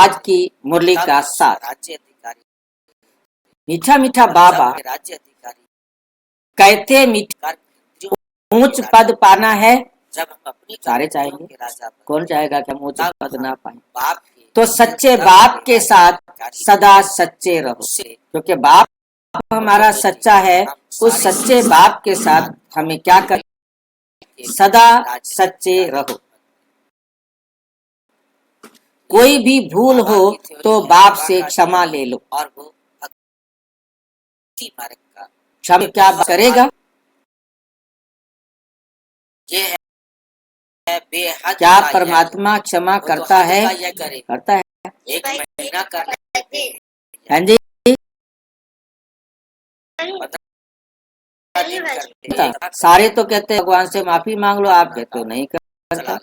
आज की मुरली का सार। राज्य अधिकारी मीठा मीठा बाबा राज्य अधिकारी कहते मीठा ऊंच पद पाना है, जब हम अपनी सारे चाहेंगे, राजा कौन चाहेगा कि हम ऊंच पद ना पाए। बाप तो सच्चे बाप के साथ सदा सच्चे रहो, क्योंकि बाप हमारा सच्चा है। उस सच्चे बाप के साथ हमें क्या कर, सदा सच्चे रहो। कोई भी भूल हो तो बाप से क्षमा ले लो, और वो मार्ग का क्षमा क्या करेगा? ये है बेहद। क्या परमात्मा क्षमा करता है? करता है। एक महीना कर हाँ जी, सारे तो कहते हैं भगवान से माफी मांग लो, आप कहते हो नहीं करता।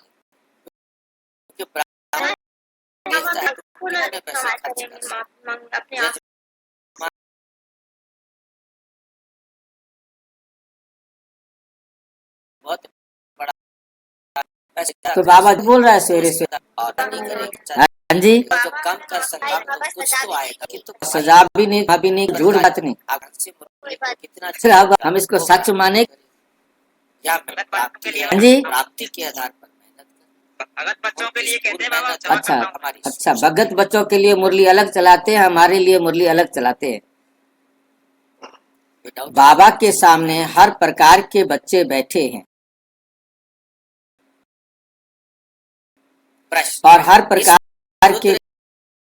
बहुत बड़ा तो बाबा बोल रहा है सवेरे से, हाँ जी, जो कम कर सकता कुछ तो आएगा, किंतु सजा भी नहीं, झूठ बात नहीं। कितना फिर अब हम इसको सच माने, या हाँ जी, प्राप्ति के आधार पर भगत बच्चों के लिए कहते हैं बाबा। अच्छा, भगत बच्चों के लिए मुरली अलग चलाते हैं, हमारे लिए मुरली अलग चलाते हैं। बाबा के सामने हर प्रकार के बच्चे बैठे हैं और हर प्रकार के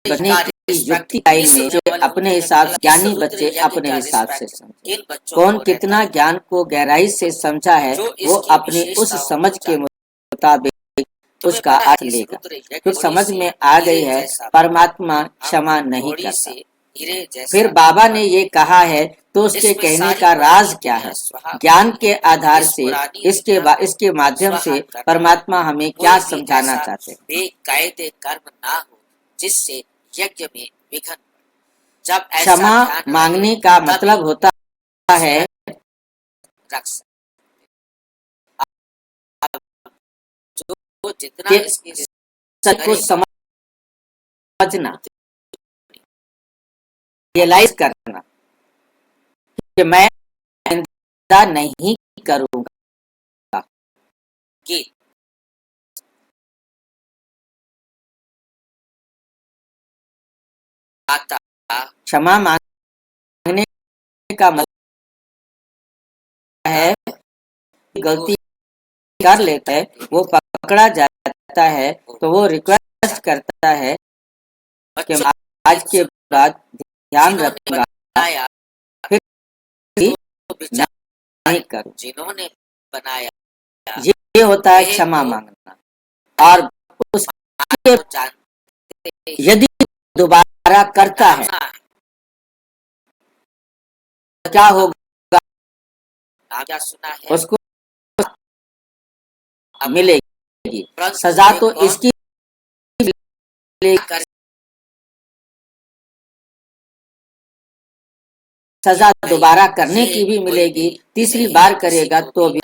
बचने की युक्ति आई में जो अपने हिसाब से, ज्ञानी बच्चे अपने हिसाब से समझे। कौन कितना ज्ञान को गहराई से समझा है, वो अपनी उस समझ के मुताबिक उसका अर्थ लेगा। क्योंकि समझ में आ गई है परमात्मा क्षमा नहीं करता। फिर बाबा ने ये कहा है, तो उसके कहने का राज क्या है? ज्ञान के आधार से इसके माध्यम से परमात्मा हमें क्या समझाना चाहते हैं? बेकायदे कर्म ना हो जिससे यज्ञ में विघ्न। जब क्षमा मांगने का मतलब होता है जो जितना सबको समझना, रियलाइज करना कि मैं ऐसा नहीं करूंगा, कि क्षमा मांगने का मतलब है गलती कर लेता है, वो पकड़ा जाता है तो वो रिक्वेस्ट करता है कि मैं आज के बाद ध्यान रखूंगा, फिर नहीं करूं। जिन्होंने बनाया, ये होता है क्षमा मांगना। और उसके यदि दोबारा करता है क्या होगा? क्या सुना है? उसको मिलेगी सजा। तो इसकी सजा दोबारा करने की भी मिलेगी, तीसरी बार करेगा तो भी।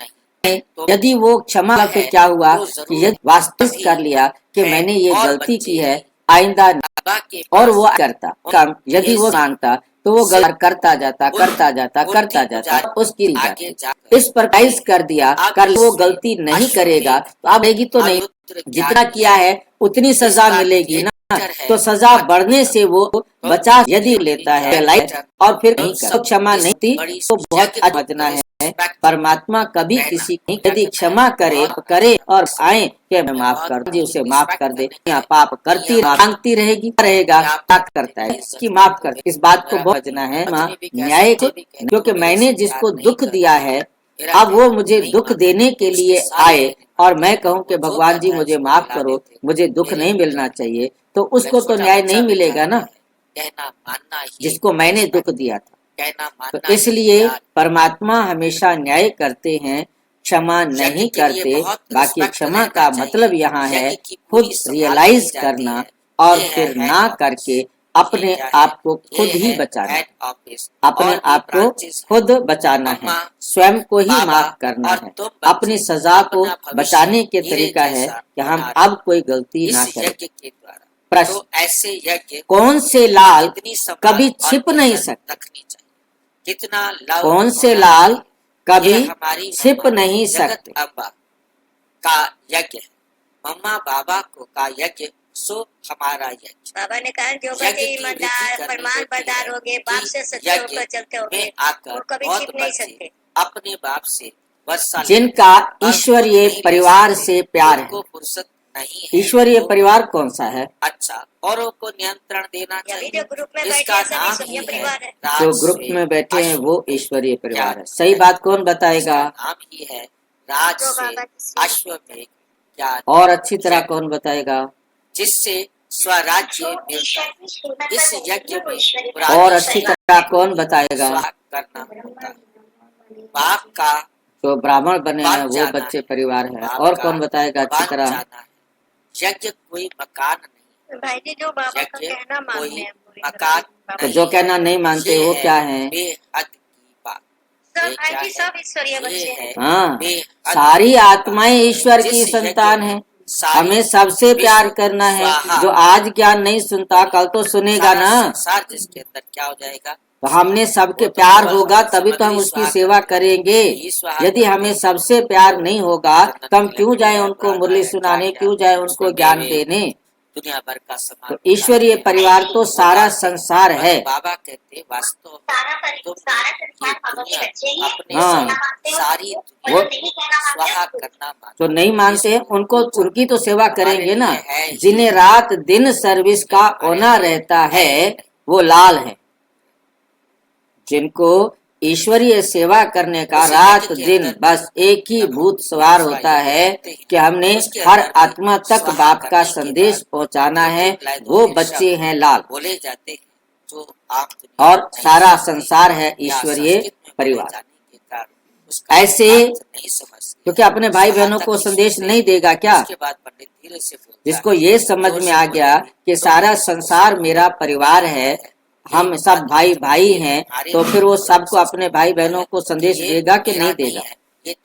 यदि वो क्षमा तो क्या हुआ कि यदि वास्तविक कर लिया कि मैंने ये गलती की है, आइंदा, और वो करता काम, यदि वो मानता तो वो गलत करता जाता उसकी जाती। इस पर काइज कर दिया, कर वो गलती नहीं करेगा तो अब आएगी तो नहीं, जितना किया है उतनी सजा मिलेगी ना। तो सजा बढ़ने से वो बचा यदि लेता है लाइट और फिर नहीं कर, तो क्षमा नहीं थी तो बहुत समझना है। परमात्मा कभी किसी को यदि क्षमा करे और आए कि मैं माफ कर दूं, उसे माफ कर दे। यहाँ पाप करती मांगती रहेगा, क्या करता है कि माफ कर दे। इस बात को बहुत समझना है न्याय, क्योंकि मैंने जिसको दुख दिया है अब वो मुझे दुख देने के लिए आए और मैं कहूँ कि भगवान जी मुझे माफ करो, मुझे दुख नहीं मिलना चाहिए, तो उसको तो न्याय नहीं मिलेगा ना, जिसको मैंने दुख दिया था। तो इसलिए परमात्मा हमेशा न्याय करते हैं, क्षमा नहीं करते। बाकी क्षमा का मतलब यहाँ है खुद रियलाइज करना और फिर ना करके अपने आप को खुद ही बचाना, अपने आप को खुद बचाना है, स्वयं को ही माफ करना है। अपनी सजा को बचाने के तरीका है कि हम अब कोई गलती ना करें। प्रश्न, तो ऐसे यज्ञ कौन से लाल कितनी संभाल कभी और छिप नहीं इज्जत सकते? रखनी चाहिए, कितना लव कौन से होना लाल चाहिए। कभी यह हमारी छिप मम्मा नहीं जगत सकते? अम्बा का यज्ञ है। मम्मा बाबा को का यज्ञ सो हमारा यज्ञ। बाबा ने कहा जो यज्ञ बच्चे की ईमानदार विधि करनी फरमान होती बरदार है हो गए, कि बाप से सच्चे यज्ञ होकर चलते होंगे, में आकर वो कभी बहुत छिप नहीं बच्चे सकते। अपने बाप से वर्षा जिनका लेते, ईश्वरीय नहीं ले परिवार सकते, से प्यार है। उनको फुर्सत नहीं है। ईश्वरीय वो परिवार कौन सा है? अच्छा औरों को नियंत्रण देना अभी चाहिए। जो ग्रुप में बैठे इसका हैं सभी नाम ईश्वरीय ही है परिवार है। जो ग्रुप में बैठे हैं वो ईश्वरीय परिवार है। सही बात कौन बताएगा? नाम ही है राज जो से बाबा की अश्वमेघ ज्ञान, और अच्छी तरह कौन बताएगा? जिससे स्वराज्य मिलता है। इस यज्ञ में और अच्छी तरह कौन बताएगा? स्वाहा करना होता है। बाप का जो ब्राह्मण बने हैं बन वो जाना बच्चे है। परिवार है। बाप और का कौन बताएगा अच्छी बन तरह? जाना है। यज्ञ कोई मकान नहीं, भाई जी जो बाबा का यज्ञ कहना मानते कोई हैं पूरी मकान तरह। तो नहीं जो है। कहना नहीं मानते ये वो है क्या है? बेहद की बात। सब ये भाई क्या जी है? सब ईश्वरीय ये बच्चे है हैं। हाँ, बेहद सारी की बात। आत्माएं ईश्वर की जिस यज्ञ संतान में है। सारी हमें सबसे प्यार विश्व करना है। स्वाहा, जो आज ज्ञान नहीं सुनता कल तो सुनेगा सारा ना। संसार जिसके अंदर क्या हो जाएगा? तो हमने सबके वो तो प्यार केवल होगा हम तभी तो हम सामग्री उसकी स्वाहा सेवा करते हैं। करेंगे। यही स्वाहा यदि करते हमें हैं। सबसे प्यार नहीं होगा जन्नत तो हम की क्यों लकड़ी जाए है, उनको पराठा मुरली है, सुनाने, गाड़ियाँ, क्यों जाए उनको उसमें ज्ञान मेवे, देने? दुनिया भर का सामान तो ईश्वरीय निकालते हैं। परिवार तो वो सारा डालते हैं। संसार पर है। बाबा कहते हैं वास्तव में तुमने ये दुनिया अपने हाँ। संग सारी दुनिया वो स्वाहा करना माना। जो नहीं मानते हैं उनको उनकी तो सेवा करेंगे ना। हमारे लिए है ही जिन्हें रात दिन सर्विस का होना रहता है वो लाल है। जिनको ईश्वरीय सेवा करने का उस रात यज्ञ के दिन अंदर बस एक ही भूत सवार होता है कि हमने उसके हर अंदर भी आत्मा तक स्वाहा बाप का करने के संदेश बाद पहुंचाना है। ज्योतिर्लाय वो दो बच्चे शब्द हैं लाल। बोले जाते हैं जो आम दुनिया और नहीं सारा समझती संसार है या ईश्वरीय संस्कृत में बोले परिवार। जाने के कारण उसका ऐसे अर्थ नहीं समझते। क्योंकि अपने भाई बहनों को संदेश नहीं देगा क्या? उसके बाद पंडित धीरे से बोलता जिसको है, ये समझ जोर में से आ गया बोलेंगे, कि तो सारा किसी को संसार समझ मेरा में परिवार आता है, है। हम ये सब भाई अद्भुत भाई ये हैं, हमारे तो फिर वो सबको सच अपने भाई बहनों को कि संदेश ये देगा कि मेरा नहीं नहीं देगा? है, ये तो